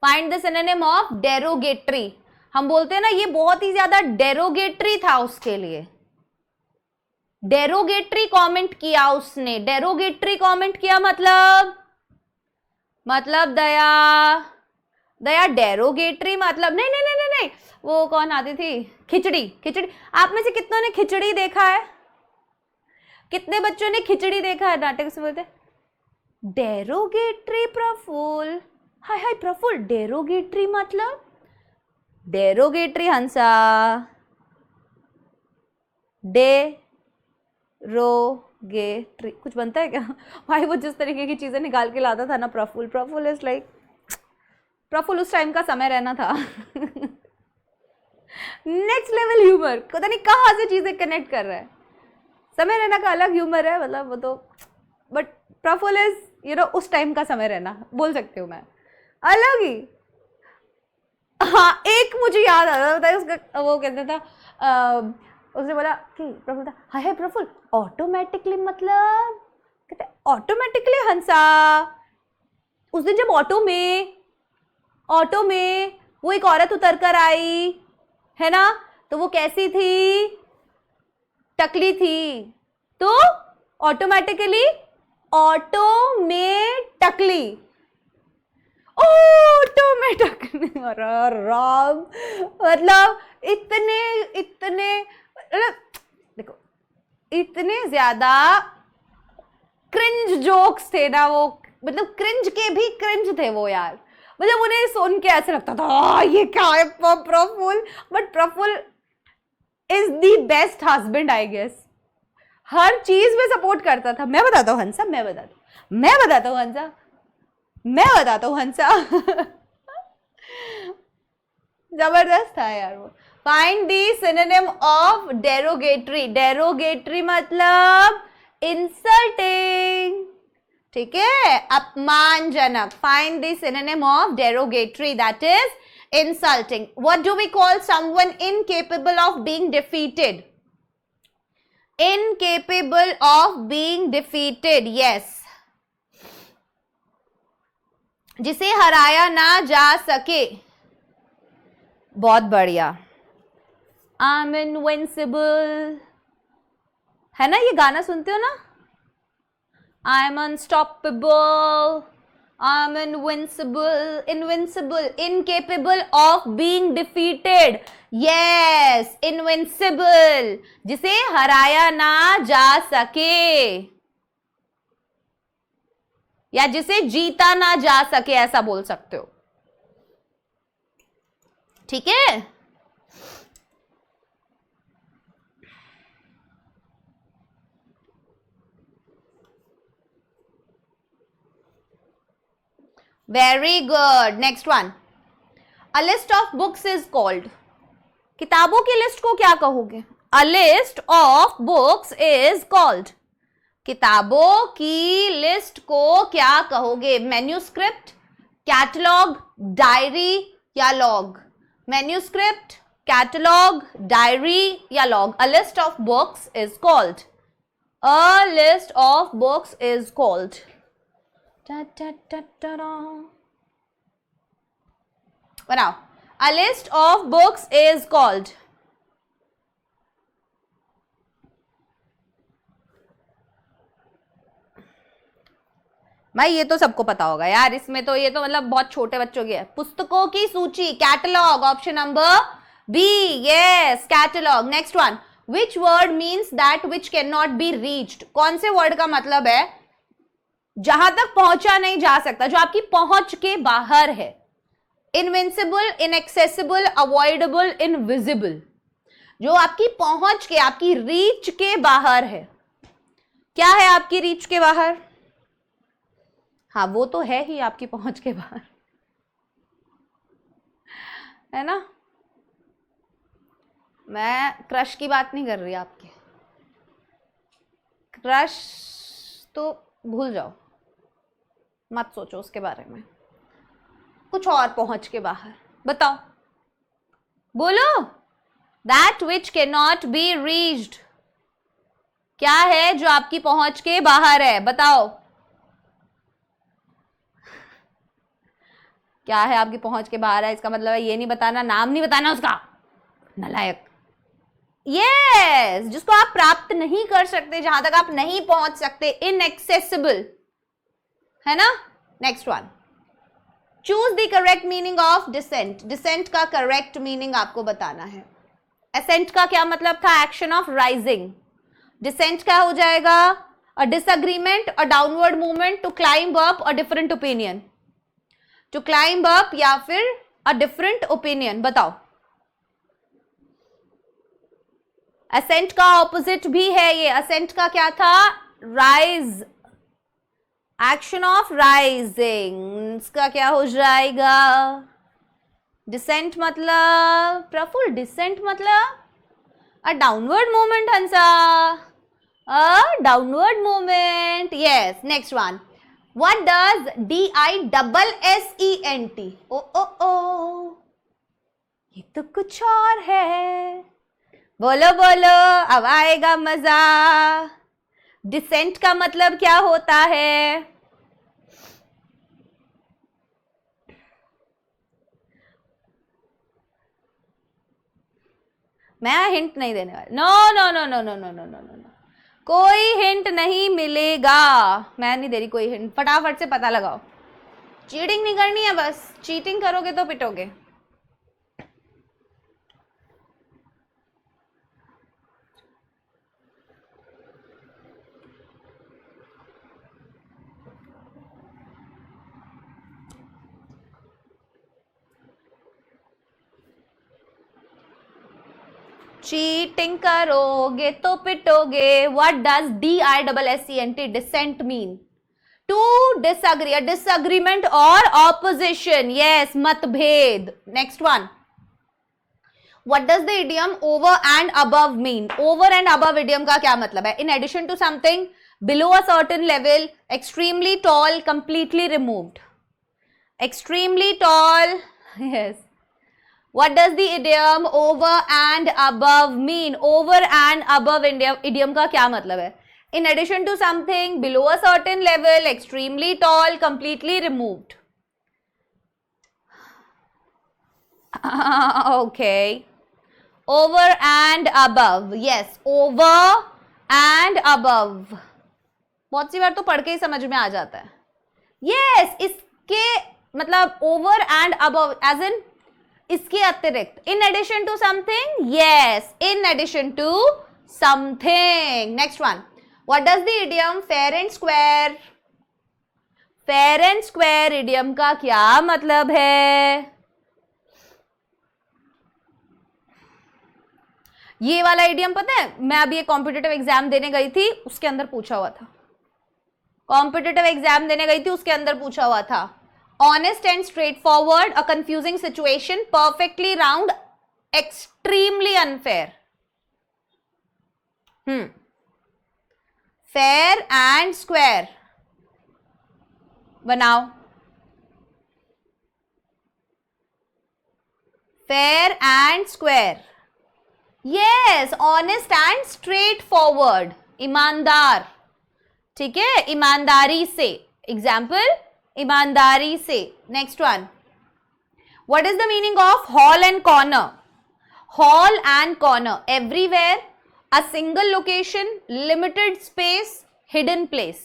Find the synonym of derogatory. हम बोलते हैं ना ये बहुत ही ज्यादा डेरोगेटरी था उसके लिए, डेरोगेटरी कमेंट किया उसने। डेरोगेटरी कमेंट किया मतलब दया डेरोगेटरी मतलब नहीं नहीं नहीं नहीं नहीं, वो कौन आती थी? खिचड़ी। खिचड़ी, आप में से कितनों ने खिचड़ी देखा है? कितने बच्चों ने खिचड़ी देखा है? नाटक से बोलते डेरोगेटरी। प्रफुल, हाय हाय प्रफुल, डेरोगेटरी मतलब? डेरोगेटरी हंसा, डेरोगेटरी कुछ बनता है क्या भाई? वो जिस तरीके की चीजें निकाल के लाता था ना प्रफुल, प्रफुल इज लाइक, प्रफुल उस टाइम का समय रहना था। नेक्स्ट लेवल ह्यूमर, पता नहीं कहाँ से चीजें कनेक्ट कर रहा है। समय रहना का अलग ह्यूमर है, मतलब वो तो, बट प्रफुल इज उस टाइम का समय रहना बोल सकती हूँ मैं, अलग ही। हाँ, एक मुझे याद आ रहा था उसका, वो कहता था उसने बोला कि प्रफुल था, हाय हाय प्रफुल, ऑटोमेटिकली मतलब? कहते ऑटोमेटिकली हंसा। उस दिन जब ऑटो में वो एक औरत उतर कर आई है ना, तो वो कैसी थी? टकली थी, तो ऑटोमेटिकली ऑटो में टकली, ऑटो में टकली। राम, मतलब इतने देखो, इतने ज्यादा क्रिंज जोक्स थे ना वो, मतलब क्रिंज के भी क्रिंज थे वो यार। मतलब उन्हें सुन के ऐसा लगता था ये क्या है Praful, but Praful is the best husband I guess. हर चीज में सपोर्ट करता था। मैं बताता हूँ हंसा, मैं बताता हूँ हंसा। जबरदस्त था यार वो। Find the synonym of derogatory. Derogatory मतलब इंसल्टिंग, ठीक है, अपमानजनक. Find the synonym of derogatory, that is insulting. What do we call someone incapable of being defeated? Incapable of being defeated, yes. जिसे हराया ना जा सके. बहुत बढ़िया. I'm invincible. है ना, ये गाना सुनते हो ना? I'm unstoppable. I'm invincible. Invincible. Incapable of being defeated. Yes, invincible. जिसे हराया ना जा सके या जिसे जीता ना जा सके, ऐसा बोल सकते हो. ठीक है. Very good. Next one. A list of books is called. किताबों की लिस्ट को क्या कहोगे? A list of books is called. किताबों की लिस्ट को क्या कहोगे? मैन्यूस्क्रिप्ट, कैटलॉग, डायरी या लॉग? मैन्यूस्क्रिप्ट, कैटलॉग, डायरी या log? A list of books is called. A list of books is called. बनाओ. A list of books is called. भाई ये तो सबको पता होगा यार, इसमें तो ये तो मतलब बहुत छोटे बच्चों की है. पुस्तकों की सूची, catalogue. Option number B, yes, catalogue. Next one. Which word means that which can not be reached. कौन से वर्ड का मतलब है जहां तक पहुंचा नहीं जा सकता, जो आपकी पहुंच के बाहर है? Invincible, inaccessible, avoidable, invisible. जो आपकी पहुंच के, आपकी रीच के बाहर है. क्या है आपकी रीच के बाहर? हाँ, वो तो है ही आपकी पहुंच के बाहर, है ना. मैं क्रश की बात नहीं कर रही. आपके क्रश तो भूल जाओ, मत सोचो उसके बारे में. कुछ और पहुंच के बाहर बताओ. बोलो. That which can not be reached. क्या है जो आपकी पहुंच के बाहर है? बताओ. क्या है आपकी पहुंच के बाहर है? इसका मतलब है ये नहीं बताना, नाम नहीं बताना उसका. नालायक. यस, जिसको आप प्राप्त नहीं कर सकते, जहां तक आप नहीं पहुंच सकते. इनएक्सेसिबल, है ना. Next one. Choose the correct meaning of descent. Descent का करेक्ट मीनिंग आपको बताना है. असेंट का क्या मतलब था? Action of rising. डिसेंट क्या हो जाएगा? A disagreement, a downward movement, to climb up, a different opinion. To climb up या फिर अ डिफरेंट ओपिनियन. बताओ. असेंट का ऑपोजिट भी है ये. असेंट का क्या था? राइज. Action of rising. इसका क्या हो जाएगा? डिसेंट मतलब प्रफुल्ल. डिसेंट मतलब a downward movement. Hansa, a downward movement. Yes. Next one. What does DISSENT? ओ ओ ओ, ये तो कुछ और है. बोलो बोलो, अब आएगा मजा. डिसेंट का मतलब क्या होता है? मैं हिंट नहीं देने वाली. No no no no no no no no no, कोई हिंट नहीं मिलेगा. मैं नहीं दे रही कोई हिंट. फटाफट से पता लगाओ. चीटिंग नहीं करनी है, बस चीटिंग करोगे तो पिटोगे. चीटिंग करोगे तो पिटोगे. What does DISSENT dissent mean? To disagree, a disagreement और ऑपोजिशन. यस, मतभेद. Next one. What does the idiom over and above mean? Over and above idiom का क्या मतलब है? In addition to something, below a certain level, extremely tall, completely removed. Extremely tall, yes. What does the idiom over and above mean? Over and above idiom का क्या मतलब है? In addition to something, below a certain level, extremely tall, completely removed. Okay. Over and above, yes, over and above. बहुत सी बार तो पढ़ के ही समझ में आ जाता है. Yes, इसके मतलब over and above as in इसके अतिरिक्त. In addition to something, yes, in addition to something. Next one. What does the idiom fair and square? Fair and square idiom का क्या मतलब है? ये वाला idiom पता है, मैं अभी एक कॉम्पिटिटिव एग्जाम देने गई थी, उसके अंदर पूछा हुआ था. कॉम्पिटिटिव एग्जाम देने गई थी, उसके अंदर पूछा हुआ था. Honest and straightforward, a confusing situation, perfectly round, extremely unfair. Fair and square. बनाओ. Fair and square. Yes, honest and straightforward. ईमानदार. ठीक है, ईमानदारी से. Example, ईमानदारी से. Next one. What is the meaning of hall and corner? Hall and corner. Everywhere, a single location, limited space, hidden place.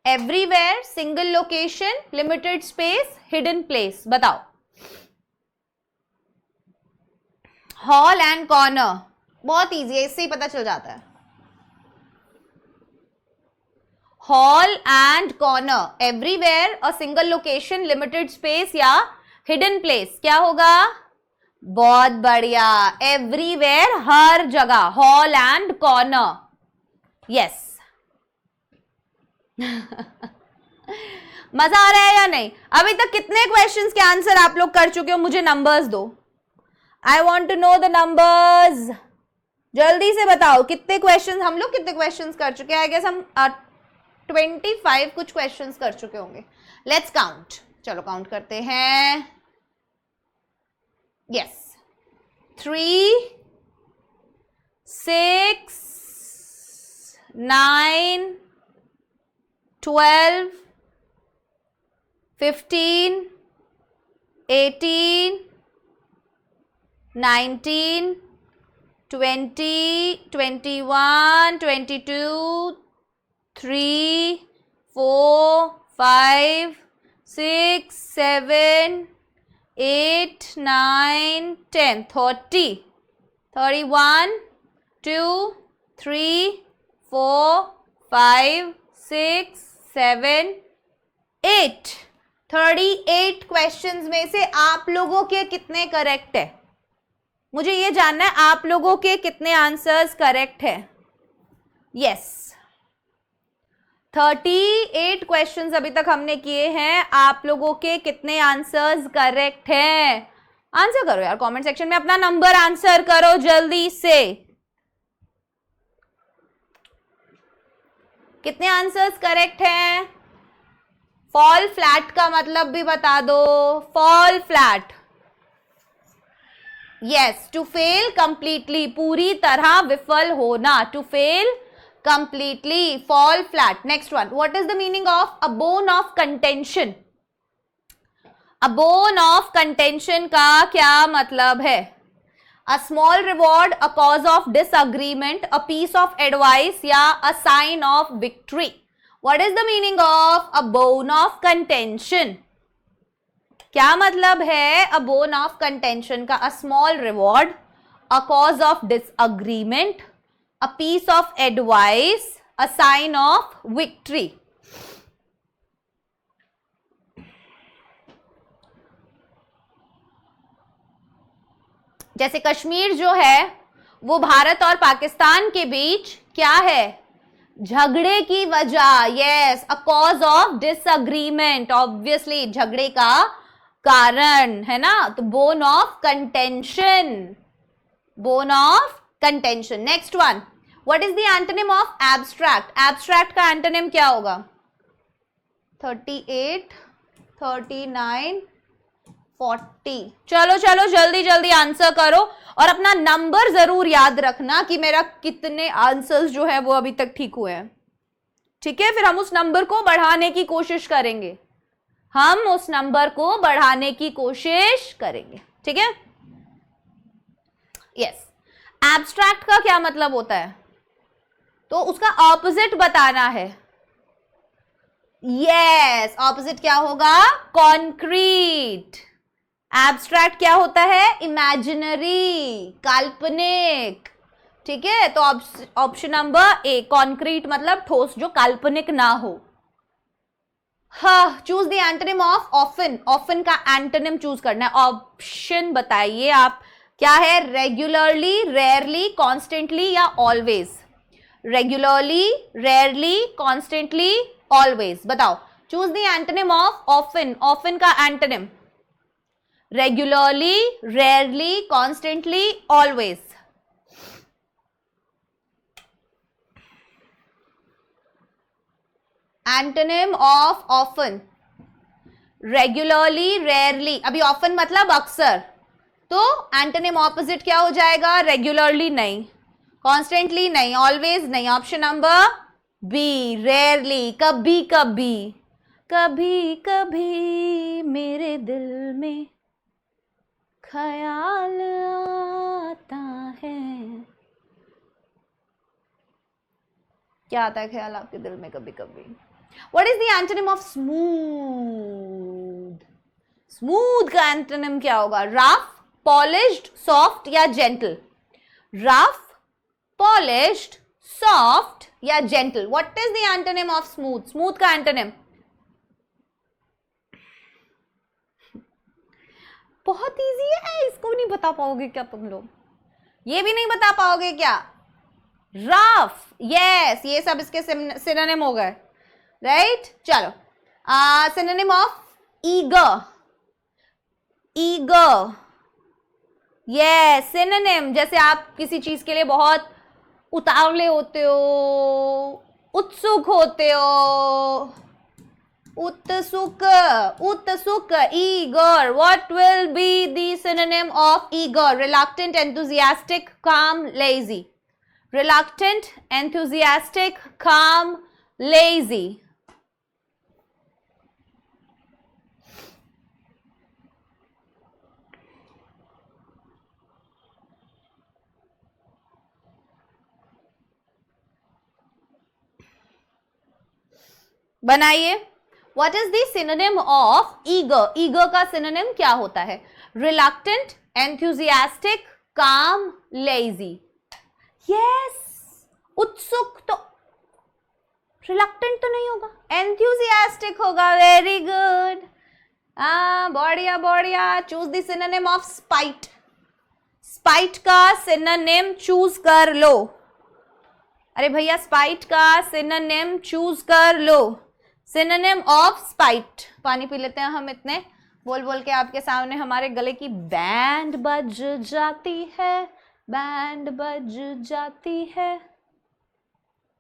Everywhere, single location, limited space, hidden place. बताओ. Hall and corner. बहुत easy है, इससे ही पता चल जाता है. Hall and corner. Everywhere, a single location, limited space या hidden place. क्या होगा? बहुत बढ़िया. Everywhere, हर जगह. Hall and corner. Yes. मजा आ रहा है या नहीं? अभी तक कितने क्वेश्चंस के आंसर आप लोग कर चुके हो? मुझे नंबर्स दो. I want to know the numbers. जल्दी से बताओ कितने क्वेश्चंस हम लोग कितने क्वेश्चंस कर चुके हैं. आई गेस हम 25 कुछ क्वेश्चंस कर चुके होंगे. Let's count. चलो काउंट करते हैं. यस, 3, 6, 9, 12, 15, 18, 19, 20, 21, 22, 3, 4, 5, 6, 7, 8, 9, 10, 30, 31, 2, 3, 4, 5, 6, 7, 8. 38 क्वेश्चंस में से आप लोगों के कितने करेक्ट है? मुझे ये जानना है आप लोगों के कितने आंसर्स करेक्ट है. यस, 38 क्वेश्चंस अभी तक हमने किए हैं. आप लोगों के कितने आंसर्स करेक्ट हैं? आंसर करो यार, कमेंट सेक्शन में अपना नंबर आंसर करो जल्दी से. कितने आंसर्स करेक्ट हैं? फॉल फ्लैट का मतलब भी बता दो. Fall flat. Yes, to fail completely, पूरी तरह विफल होना. To fail completely, fall flat. Next one. What is the meaning of a bone of contention? अ बोन ऑफ कंटेंशन का क्या मतलब है? A small reward, a cause of disagreement, a piece of advice या a sign of victory. What is the meaning of a bone of contention? क्या मतलब है a bone of contention का? A small reward, a cause of disagreement, a piece of advice, a sign of victory. जैसे कश्मीर जो है वो भारत और पाकिस्तान के बीच क्या है? झगड़े की वजह. Yes, a cause of disagreement. Obviously झगड़े का कारण है ना. तो bone of contention. Bone of contention. Next one. What is the antonym of abstract? Abstract का एंटोनिम क्या होगा? 38, 39, 40। चलो चलो जल्दी जल्दी आंसर करो और अपना नंबर जरूर याद रखना कि मेरा कितने आंसर्स जो है वो अभी तक ठीक हुए हैं। ठीक है, फिर हम उस नंबर को बढ़ाने की कोशिश करेंगे, हम उस नंबर को बढ़ाने की कोशिश करेंगे। ठीक है, यस। एब्स्ट्रैक्ट का क्या मतलब होता है? तो उसका ऑपोजिट बताना है। यस, ऑपोजिट क्या होगा? कॉन्क्रीट। एब्स्ट्रैक्ट क्या होता है? इमेजिनरी, काल्पनिक। ठीक है, तो ऑप्शन नंबर ए, कॉन्क्रीट मतलब ठोस, जो काल्पनिक ना हो। हाँ, choose the antonym of often. Often का एंटोनिम चूज करना है। ऑप्शन बताइए आप, क्या है? रेगुलरली, रेयरली, कॉन्स्टेंटली या always? Regularly, rarely, constantly, always. बताओ, choose the antonym of often. Often का antonym regularly, rarely, constantly, always. Antonym of often, regularly, rarely. अभी ऑफन मतलब अक्सर, तो एंटोनिम ऑपोजिट क्या हो जाएगा? रेगुलरली नहीं, कॉन्स्टेंटली नहीं, ऑलवेज नहीं। ऑप्शन नंबर बी, रेयरली, कभी कभी। कभी कभी मेरे दिल में ख्याल आता है। क्या आता है ख्याल आपके दिल में कभी कभी? What is the antonym of smooth? Smooth का एंटोनिम क्या होगा? रफ, पॉलिश्ड, सॉफ्ट या जेंटल? रफ, पॉलिश्ड, सॉफ्ट या gentle? What is the antonym of smooth? Smooth का एंटोनिम बहुत इजी है, इसको नहीं बता पाओगे क्या तुम लोग? ये भी नहीं बता पाओगे क्या? रफ, यस, ये सब इसके सिनोनिम हो गए, राइट? चलो, synonym of eager. Eager, yes, synonym. जैसे आप किसी चीज के लिए बहुत उतावले होते हो, उत्सुक होते हो, उत्सुक, उत्सुक, eager. What will be the synonym of eager? Reluctant, enthusiastic, काम, lazy. Reluctant, enthusiastic, calm, lazy. बनाइए। What is the synonym of eager? Eager का synonym क्या होता है? Reluctant, enthusiastic, calm, lazy. Yes, उत्सुक तो रिलक्टेंट तो नहीं होगा, एंथुसियास्टिक होगा। वेरी गुड, बढ़िया बढ़िया। Choose the synonym of spite. Spite का सिनोनिम चूज कर लो। अरे भैया, स्पाइट का सिनोनिम चूज कर लो। Synonym of spite. पानी पी लेते हैं हम, इतने बोल बोल के आपके सामने हमारे गले की बैंड बज जाती है, बैंड बज जाती है।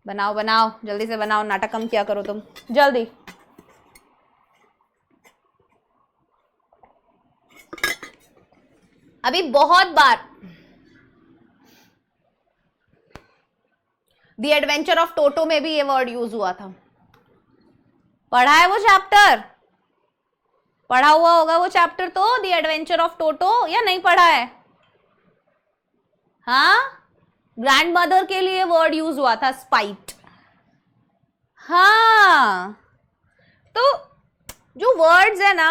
बनाओ बनाओ, जल्दी से बनाओ, नाटक कम किया करो तुम, जल्दी। अभी बहुत बार द एडवेंचर ऑफ टोटो में भी ये वर्ड यूज हुआ था। पढ़ा है वो चैप्टर? पढ़ा हुआ होगा वो चैप्टर तो, द एडवेंचर ऑफ टोटो, या नहीं पढ़ा है? हाँ, ग्रैंड मदर के लिए वर्ड यूज हुआ था स्पाइट। हाँ, तो जो वर्ड्स है ना,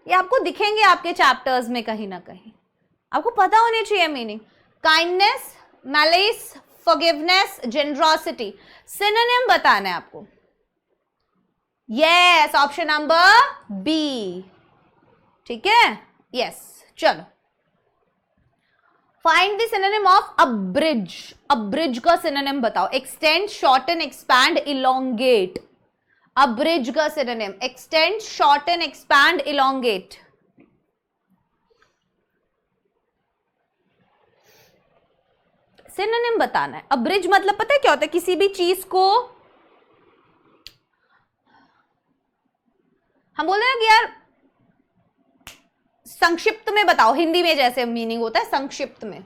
ये आपको दिखेंगे आपके चैप्टर्स में कहीं ना कहीं, आपको पता होनी चाहिए meaning. Kindness, malice, forgiveness, generosity. Synonym बताना है आपको। Yes, option number B. ठीक है, यस। चलो, find the synonym of abridge. Abridge का सिनोनिम बताओ। Extend, shorten, expand, elongate. Abridge का synonym extend, shorten, expand, elongate. Synonym बताना है। अब्रिज मतलब पता है क्या होता है? किसी भी चीज को हम बोल रहे हैं कि यार संक्षिप्त में बताओ, हिंदी में जैसे मीनिंग होता है संक्षिप्त में,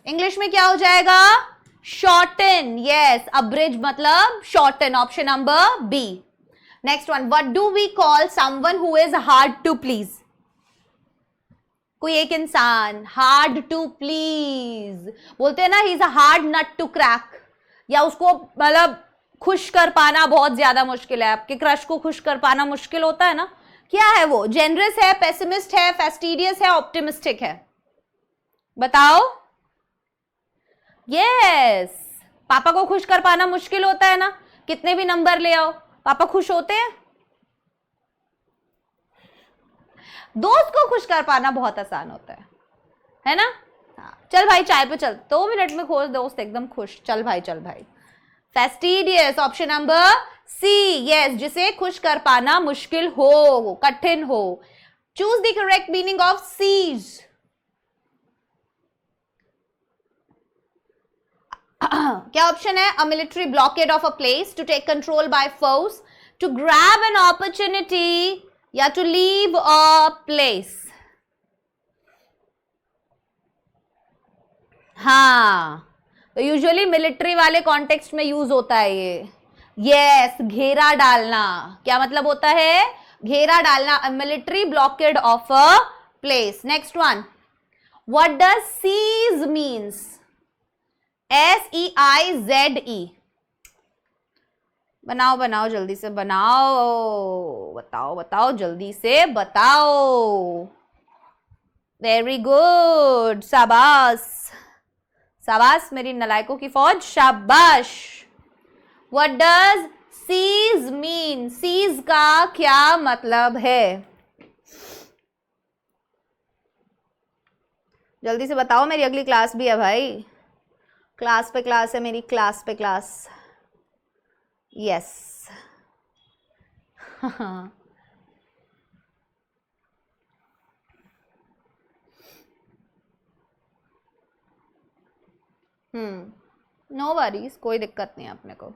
इंग्लिश में क्या हो जाएगा? शॉर्टन। यस, अब्रिज मतलब shorten, option number B. Next one, what do we call someone who is hard to please? कोई एक इंसान हार्ड टू प्लीज बोलते हैं ना, he is a hard nut to crack, या उसको मतलब खुश कर पाना बहुत ज्यादा मुश्किल है। आपके क्रश को खुश कर पाना मुश्किल होता है ना, क्या है वो? जेनरस है, पेसिमिस्ट है, फेस्टिडियस है, ऑप्टिमिस्टिक है? बताओ। यस, पापा को खुश कर पाना मुश्किल होता है ना, कितने भी नंबर ले आओ पापा खुश होते हैं। दोस्त को खुश कर पाना बहुत आसान होता है ना? हाँ, चल भाई चाय पे चल, 2 मिनट में खोज दोस्त एकदम खुश, चल भाई चल भाई। Fastidious, option number C. Yes, जिसे खुश कर पाना मुश्किल हो, कठिन हो। Choose the correct meaning of seize. क्या ऑप्शन है? A military blockade of a place, to take control by force, to grab an opportunity, या टू लीव अ प्लेस? हाँ, तो यूजुअली मिलिट्री वाले कॉन्टेक्स्ट में यूज होता है ये। यस, घेरा डालना। क्या मतलब होता है? घेरा डालना। A military blockade of a place. Next one, what does seize means? SEIZE। बनाओ बनाओ जल्दी से बनाओ, बताओ बताओ जल्दी से बताओ। वेरी गुड, शाबाश शाबाश मेरी नलायकों की फौज, शाबाश। What does seize mean? Seize का क्या मतलब है? जल्दी से बताओ, मेरी अगली क्लास भी है भाई, क्लास पे क्लास है मेरी, क्लास पे क्लास। यस नो वरीज, कोई दिक्कत नहीं है अपने को।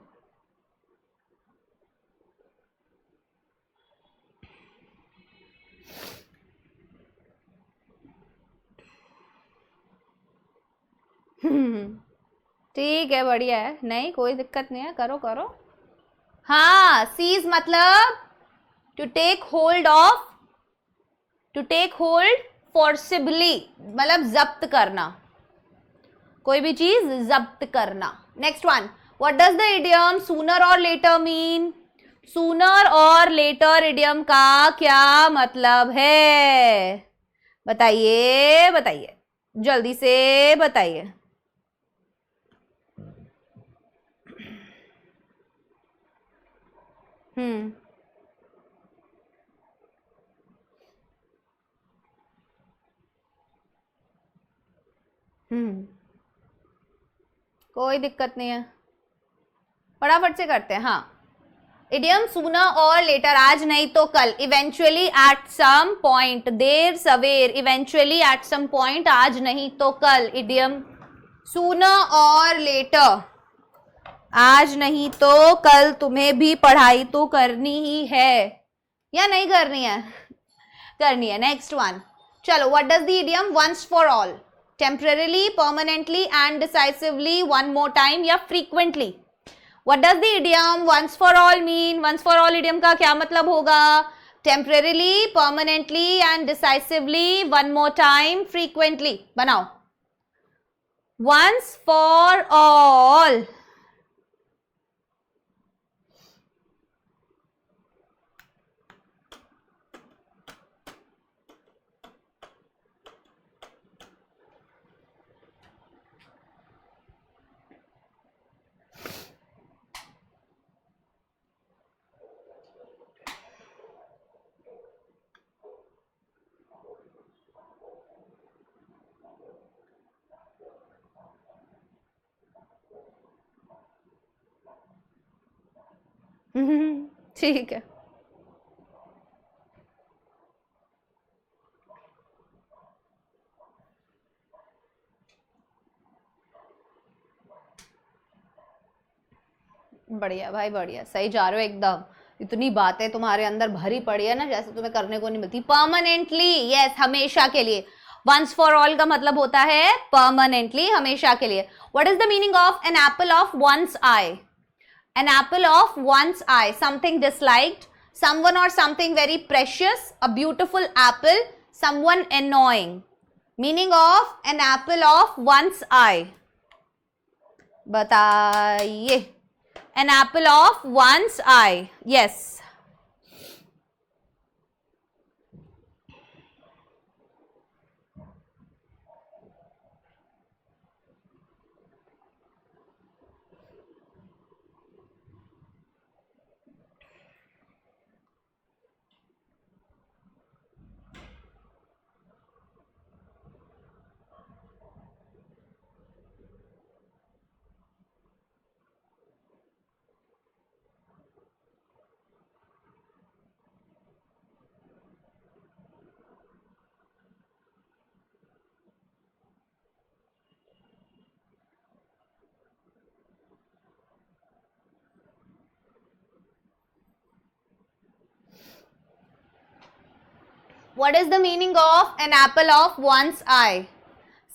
ठीक है, बढ़िया है, नहीं कोई दिक्कत नहीं है, करो करो। हाँ, सीज मतलब to take hold of, to take hold forcibly, मतलब जब्त करना, कोई भी चीज जब्त करना। Next one, what does the idiom sooner or later mean? Sooner or later idiom का क्या मतलब है? बताइए बताइए, जल्दी से बताइए। हम्म हम्म कोई दिक्कत नहीं है, फटाफट से करते हैं। हाँ, इडियम सूना और लेटर, आज नहीं तो कल, इवेंचुअली एट सम पॉइंट, देर सवेर, इवेंचुअली एट सम पॉइंट, आज नहीं तो कल। इडियम सूना और लेटर, आज नहीं तो कल तुम्हें भी पढ़ाई तो करनी ही है या नहीं करनी है? करनी है। नेक्स्ट वन, चलो, what does the idiom once for all? Temporarily, permanently and decisively, one more time, या frequently? What does the idiom once for all mean? Once for all idiom का क्या मतलब होगा? Temporarily, permanently and decisively, one more time, frequently. बनाओ। Once for all. ठीक है, बढ़िया भाई बढ़िया, सही जा रहे हो एकदम। इतनी बातें तुम्हारे अंदर भरी पड़ी है ना, जैसे तुम्हें करने को नहीं मिलती। परमानेंटली, यस, हमेशा के लिए। वंस फॉर ऑल का मतलब होता है परमानेंटली, हमेशा के लिए। What is the meaning of an apple of one's eye? An apple of one's eye, something disliked, someone or something very precious, a beautiful apple, someone annoying. Meaning of an apple of one's eye, बताइए। an apple of one's eye, yes. What is the meaning of an apple of one's eye?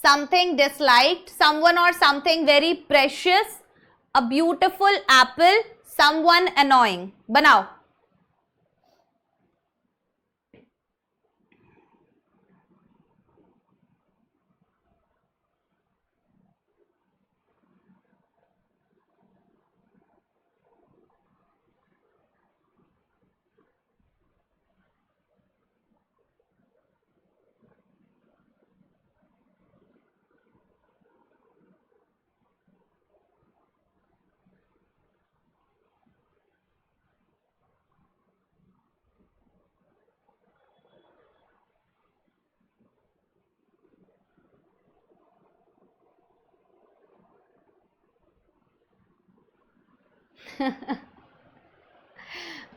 Something disliked, someone or something very precious, a beautiful apple, someone annoying. बनाओ।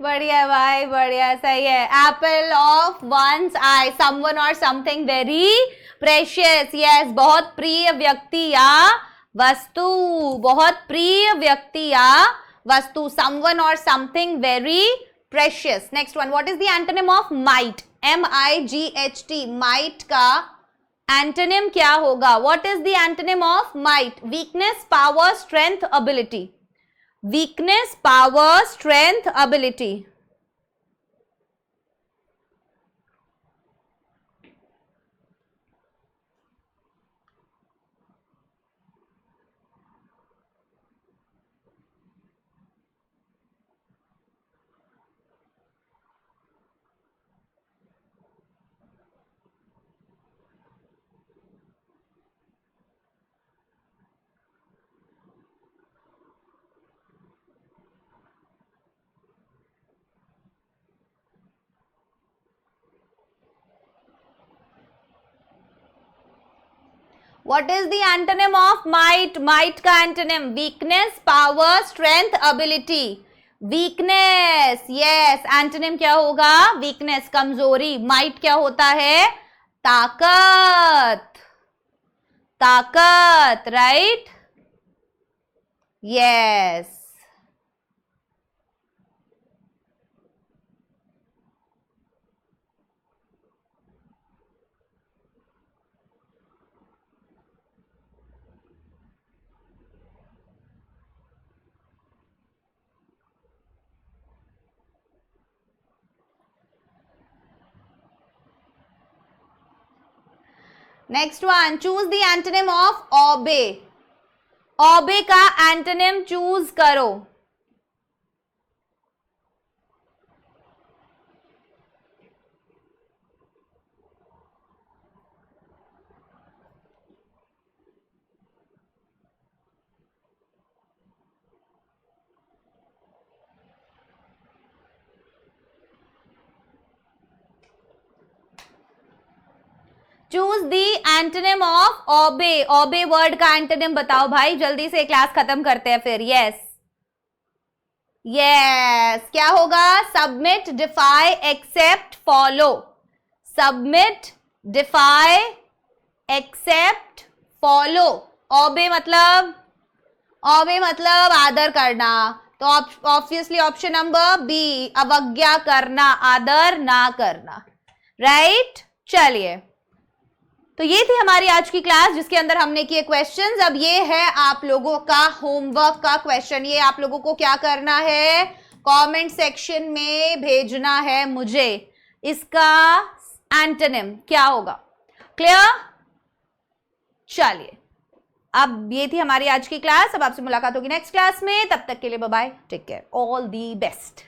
बढ़िया भाई बढ़िया, सही है। Apple of one's eye, someone or something very precious, yes, बहुत प्रिय व्यक्ति या वस्तु, बहुत प्रिय व्यक्ति या वस्तु, someone or something very precious. Next one, what is the antonym of might? MIGHT, might का एंटोनिम क्या होगा? What is the antonym of might? Weakness, power, strength, ability. Weakness, power, strength, ability. What is the antonym of might? Might का antonym weakness, power, strength, ability. Weakness, yes, antonym क्या होगा? Weakness, कमजोरी। might क्या होता है? ताकत, ताकत, right? Yes. Next one, choose the antonym of obey. Obey का एंटोनिम चूज करो। Choose the antonym of obey. Obey word का एंटोनिम बताओ भाई, जल्दी से क्लास खत्म करते हैं फिर। यस यस, क्या होगा? Submit, defy, accept, follow. Submit, defy, accept, follow. Obey मतलब, ओबे मतलब आदर करना। तो तो ऑब्वियसली ऑप्शन नंबर बी, अवज्ञा करना, आदर ना करना, राइट। चलिए, तो ये थी हमारी आज की क्लास जिसके अंदर हमने किए क्वेश्चंस। अब ये है आप लोगों का होमवर्क का क्वेश्चन। ये आप लोगों को क्या करना है, कमेंट सेक्शन में भेजना है मुझे। इसका एंटोनिम क्या होगा, क्लियर। चलिए, अब ये थी हमारी आज की क्लास। अब आपसे मुलाकात होगी नेक्स्ट क्लास में, तब तक के लिए bye bye, take care, all the best.